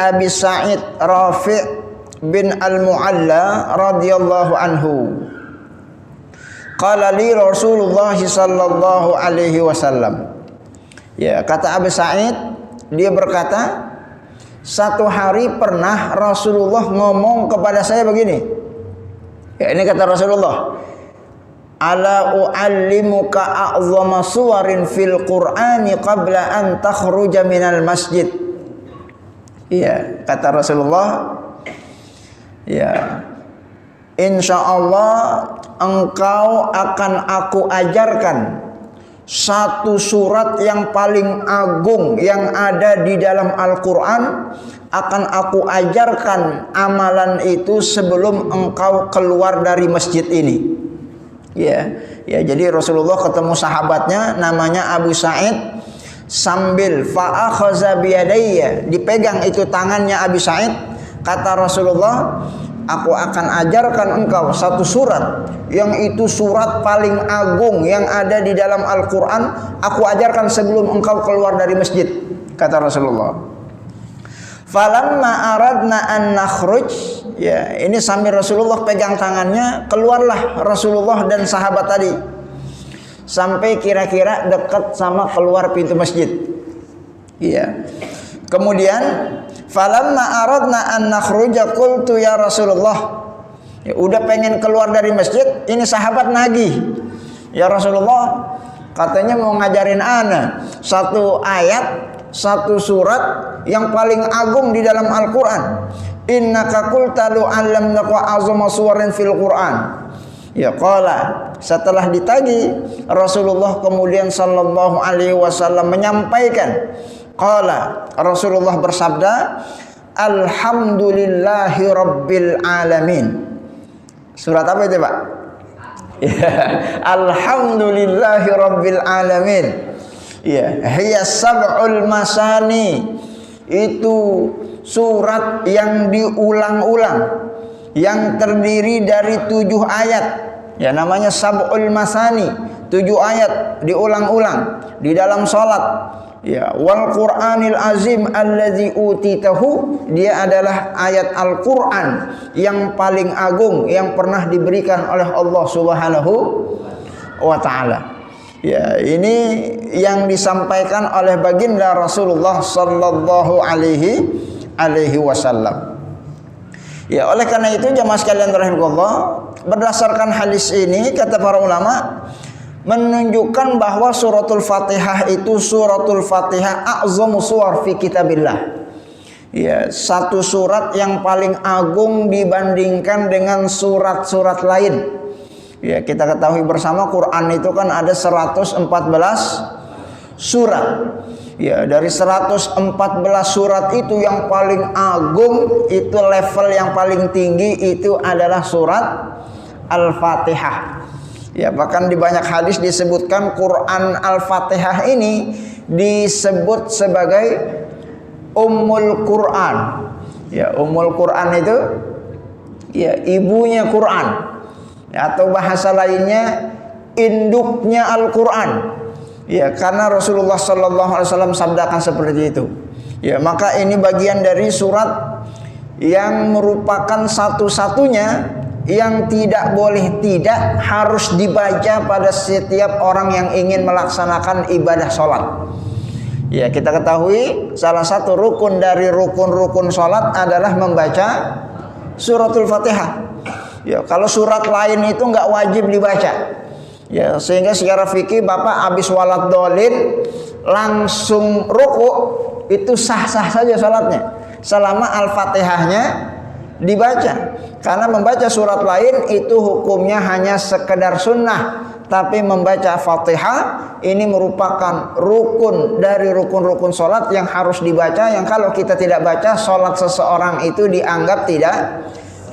Abi Sa'id Rafi' bin Al-Mu'alla radhiyallahu anhu. Qala li Rasulullah sallallahu alaihi wasallam. Ya, kata Abi Sa'id, dia berkata, satu hari pernah Rasulullah ngomong kepada saya begini. Ya, ini kata Rasulullah, ala u'allimuka a'zama suwarin fil Qur'ani qabla an takhruja minal masjid. Iya, kata Rasulullah, ya, insyaallah engkau akan aku ajarkan satu surat yang paling agung yang ada di dalam Al-Quran. Akan aku ajarkan amalan itu sebelum engkau keluar dari masjid ini. Ya, ya, jadi Rasulullah ketemu sahabatnya namanya Abu Sa'id, sambil fa'akhaza biyadayya, dipegang itu tangannya Abi Sa'id. Kata Rasulullah, aku akan ajarkan engkau satu surat yang itu surat paling agung yang ada di dalam Al-Quran. Aku ajarkan sebelum engkau keluar dari masjid, kata Rasulullah. Falamma aradna an nakhruj, ya, ini sambil Rasulullah pegang tangannya, keluarlah Rasulullah dan sahabat tadi sampai kira-kira dekat sama keluar pintu masjid. Iya. Kemudian falamma aradna an nakhruja qultu ya Rasulullah. Ya, udah pengen keluar dari masjid, ini sahabat nagih. Ya Rasulullah, katanya mau ngajarin ana satu ayat, satu surat yang paling agung di dalam Al-Quran. Innaka qulta lu 'allamnaka azama suwarin fil Quran. Ya, qala, setelah ditagih Rasulullah kemudian sallallahu alaihi wasallam menyampaikan, qala, Rasulullah bersabda, alhamdulillahi rabbil alamin. Surat apa itu, Pak? Ya, alhamdulillahi rabbil alamin. Ya, hiya sab'ul masani, itu surat yang diulang-ulang, yang terdiri dari 7 ayat. Ya, namanya sab'ul masani, 7 ayat diulang-ulang di dalam salat. Ya, wal Qur'anil azim allazi utitahu, dia adalah ayat Al-Qur'an yang paling agung yang pernah diberikan oleh Allah Subhanahu wa taala. Ya, ini yang disampaikan oleh baginda Rasulullah sallallahu alaihi wasallam. Ya, oleh karena itu jamaah sekalian rahimakumullah, berdasarkan hadis ini kata para ulama menunjukkan bahwa suratul Fatihah itu suratul Fatihah a'zamu suwar fi kitabillah. Ya, satu surat yang paling agung dibandingkan dengan surat-surat lain. Ya, kita ketahui bersama Quran itu kan ada 114 surat. Ya, dari 114 surat itu yang paling agung, itu level yang paling tinggi itu adalah surat Al-Fatihah. Ya, bahkan di banyak hadis disebutkan Quran Al-Fatihah ini disebut sebagai Ummul Quran. Ya, Ummul Quran itu ya ibunya Quran. Atau bahasa lainnya induknya Al-Quran. Ya, karena Rasulullah sallallahu alaihi wasallam sabdakan seperti itu. Ya, maka ini bagian dari surat yang merupakan satu-satunya yang tidak boleh tidak harus dibaca pada setiap orang yang ingin melaksanakan ibadah sholat. Ya, kita ketahui salah satu rukun dari rukun-rukun sholat adalah membaca suratul Fatihah. Ya, kalau surat lain itu nggak wajib dibaca. Ya, sehingga secara fikih Bapak habis walat dolin langsung ruku itu sah-sah saja salatnya selama Al-Fatihahnya dibaca. Karena membaca surat lain itu hukumnya hanya sekedar sunnah, tapi membaca Fatihah ini merupakan rukun dari rukun-rukun salat yang harus dibaca, yang kalau kita tidak baca salat seseorang itu dianggap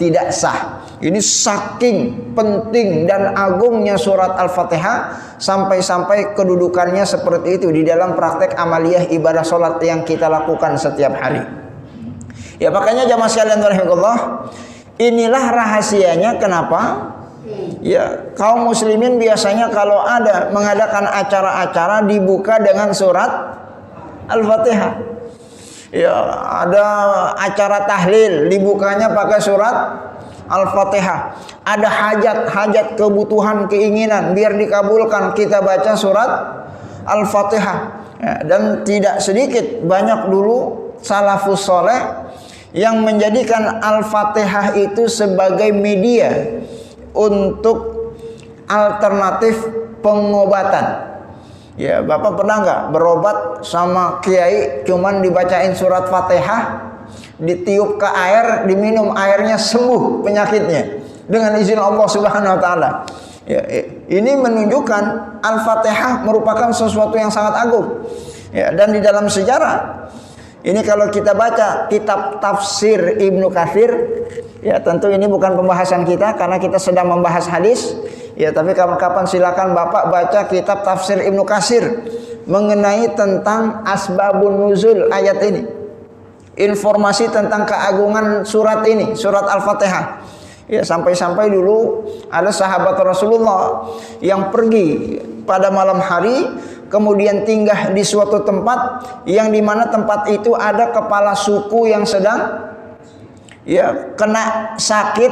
tidak sah. Ini saking penting dan agungnya surat Al-Fatihah sampai-sampai kedudukannya seperti itu di dalam praktek amaliyah ibadah sholat yang kita lakukan setiap hari. Ya, makanya jamaah sekalian rahimakumullah, inilah rahasianya kenapa ya kaum muslimin biasanya kalau ada mengadakan acara-acara dibuka dengan surat Al-Fatihah. Ya, ada acara tahlil dibukanya pakai surat Al-Fatihah. Ada hajat-hajat, kebutuhan, keinginan biar dikabulkan, kita baca surat Al-Fatihah. Ya, dan tidak sedikit, banyak dulu salafus soleh yang menjadikan Al-Fatihah itu sebagai media untuk alternatif pengobatan. Ya, Bapak pernah nggak berobat sama kiai cuman dibacain surat Fatihah, ditiup ke air, diminum airnya, sembuh penyakitnya dengan izin Allah Subhanahu wa taala. Ya, ini menunjukkan Al-Fatihah merupakan sesuatu yang sangat agung. Ya, dan di dalam sejarah ini kalau kita baca kitab tafsir Ibnu Katsir, ya tentu ini bukan pembahasan kita karena kita sedang membahas hadis. Ya, tapi kapan-kapan silakan Bapak baca kitab tafsir Ibnu Katsir mengenai tentang asbabun nuzul ayat ini. Informasi tentang keagungan surat ini, surat Al-Fatihah. Ya, sampai-sampai dulu ada sahabat Rasulullah yang pergi pada malam hari, kemudian tinggal di suatu tempat yang dimana tempat itu ada kepala suku yang sedang kena sakit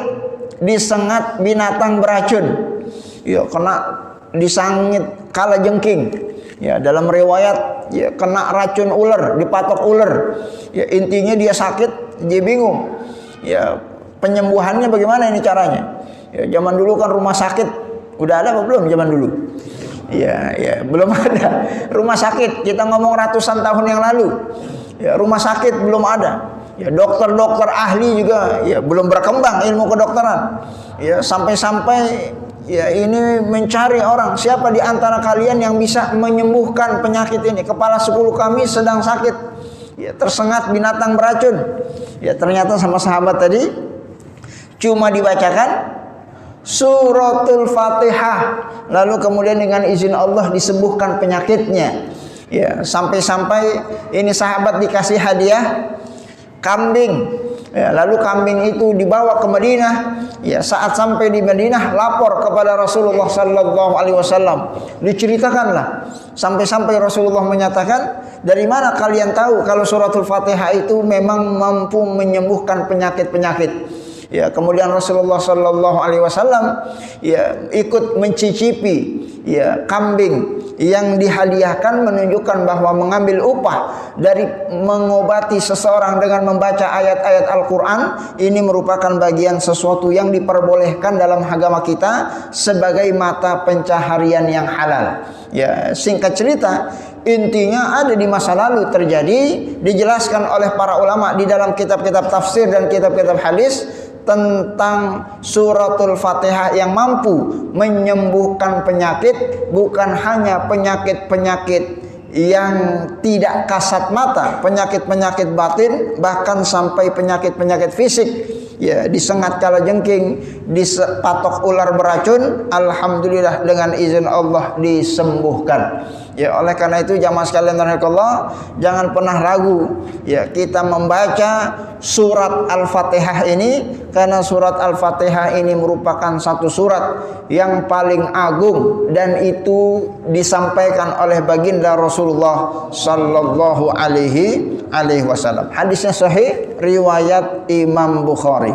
disengat binatang beracun. Ya, kena disangit kalajengking. Ya, dalam riwayat ya kena racun ular, dipatok ular. Ya, intinya dia sakit, dia bingung. Ya, penyembuhannya bagaimana ini caranya? Ya, zaman dulu kan rumah sakit udah ada apa belum zaman dulu? Ya, belum ada. Rumah sakit kita ngomong ratusan tahun yang lalu. Ya, rumah sakit belum ada. Ya, dokter-dokter ahli juga ya belum berkembang ilmu kedokteran. Ya, sampai-sampai ya ini mencari orang, siapa di antara kalian yang bisa menyembuhkan penyakit ini? Kepala suku kami sedang sakit, ya tersengat binatang beracun. Ya, ternyata sama sahabat tadi cuma dibacakan suratul Fatihah, lalu kemudian dengan izin Allah disembuhkan penyakitnya. Ya, sampai-sampai ini sahabat dikasih hadiah kambing. Ya, lalu kambing itu dibawa ke Madinah. Ya, saat sampai di Madinah lapor kepada Rasulullah sallallahu alaihi wasallam. Diceritakanlah sampai-sampai Rasulullah menyatakan, "Dari mana kalian tahu kalau suratul Fatihah itu memang mampu menyembuhkan penyakit-penyakit?" Ya, kemudian Rasulullah sallallahu alaihi wasallam ya ikut mencicipi ya kambing yang dihadiahkan, menunjukkan bahwa mengambil upah dari mengobati seseorang dengan membaca ayat-ayat Al-Quran ini merupakan bagian sesuatu yang diperbolehkan dalam agama kita sebagai mata pencaharian yang halal. Ya, singkat cerita, intinya ada di masa lalu terjadi, dijelaskan oleh para ulama di dalam kitab-kitab tafsir dan kitab-kitab hadis tentang suratul Fatihah yang mampu menyembuhkan penyakit, bukan hanya penyakit-penyakit yang tidak kasat mata, penyakit-penyakit batin, bahkan sampai penyakit-penyakit fisik. Ya, disengat kalajengking, dipatok ular beracun, alhamdulillah dengan izin Allah disembuhkan. Ya, oleh karena itu jamaah sekalian rahimakumullah, jangan pernah ragu ya kita membaca surat Al-Fatihah ini, karena surat Al-Fatihah ini merupakan satu surat yang paling agung dan itu disampaikan oleh baginda Rasulullah sallallahu alaihi wasallam. Hadisnya sahih riwayat Imam Bukhari.